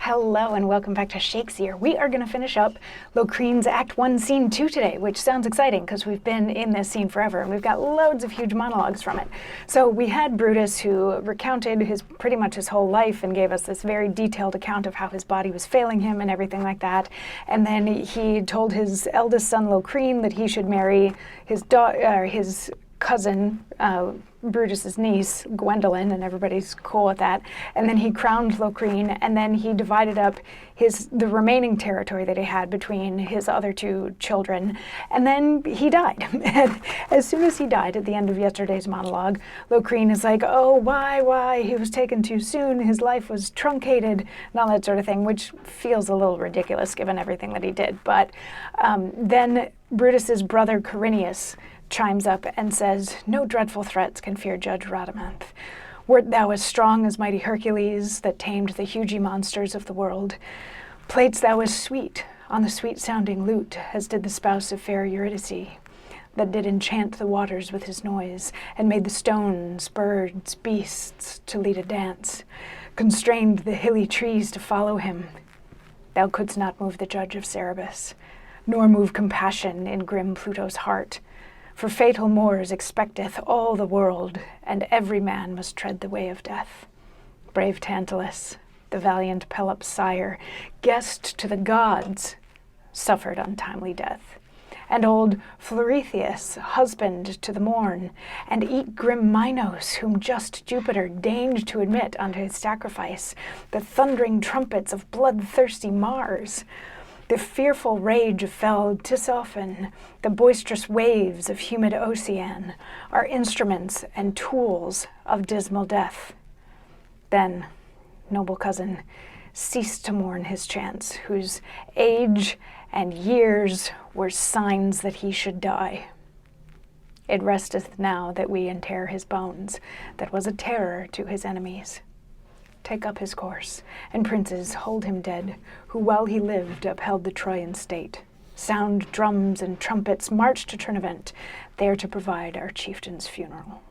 Hello and welcome back to Shakesyear. We are going to finish up Locrine's Act 1, Scene 2 today, which sounds exciting because we've been in this scene forever and we've got loads of huge monologues from it. So we had Brutus, who recounted pretty much his whole life and gave us this very detailed account of how his body was failing him and everything like that. And then he told his eldest son Locrine that he should marry his cousin, Brutus's niece, Gwendolen, and everybody's cool with that. And then he crowned Locrine, and then he divided up the remaining territory that he had between his other two children, and then he died. And as soon as he died at the end of yesterday's monologue, Locrine is like, oh, why? He was taken too soon, his life was truncated, and all that sort of thing, which feels a little ridiculous given everything that he did. But then Brutus's brother Corineus chimes up and says, no dreadful threats can fear Judge Rhadamanth. Wert thou as strong as mighty Hercules that tamed the hugy monsters of the world, playedst thou as sweet on the sweet-sounding lute as did the spouse of fair Eurydice, that did enchant the waters with his noise, and made the stones, birds, beasts to lead a dance, constrained the hilly trees to follow him. Thou couldst not move the judge of Cerberus, nor move compassion in grim Pluto's heart, for fatal Moors expecteth all the world, and every man must tread the way of death. Brave Tantalus, the valiant Pelops' sire, guest to the gods, suffered untimely death. And old Floritheus, husband to the morn, and eke grim Minos, whom just Jupiter deigned to admit unto his sacrifice, the thundering trumpets of bloodthirsty Mars, the fearful rage of fell Tisiphon, the boisterous waves of humid Ocean, are instruments and tools of dismal death. Then, noble cousin, cease to mourn his chance, whose age and years were signs that he should die. It resteth now that we inter his bones, that was a terror to his enemies. Take up his course, and princes hold him dead, who while he lived upheld the Trojan state. Sound drums and trumpets, march to Trinavent, there to provide our chieftain's funeral.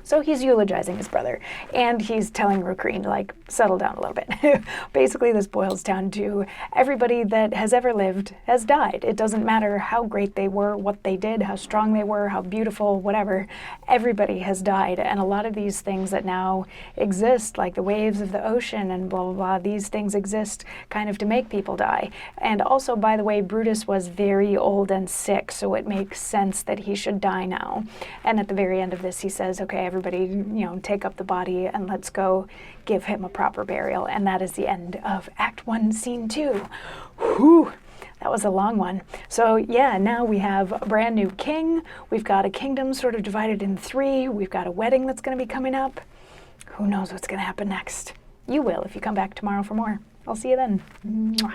So he's eulogizing his brother, and he's telling Locrine to, like, settle down a little bit. Basically, this boils down to everybody that has ever lived has died. It doesn't matter how great they were, what they did, how strong they were, how beautiful, whatever. Everybody has died, and a lot of these things that now exist, like the waves of the ocean and blah, blah, blah, these things exist kind of to make people die. And also, by the way, Brutus was very old and sick, so it makes sense that he should die now. And at the very end of this, he says, okay, everybody, take up the body and let's go give him a proper burial. And that is the end of Act 1, Scene 2. Whew, that was a long one. So yeah, now we have a brand new king. We've got a kingdom sort of divided in three. We've got a wedding that's going to be coming up. Who knows what's going to happen next? You will if you come back tomorrow for more. I'll see you then. Mwah.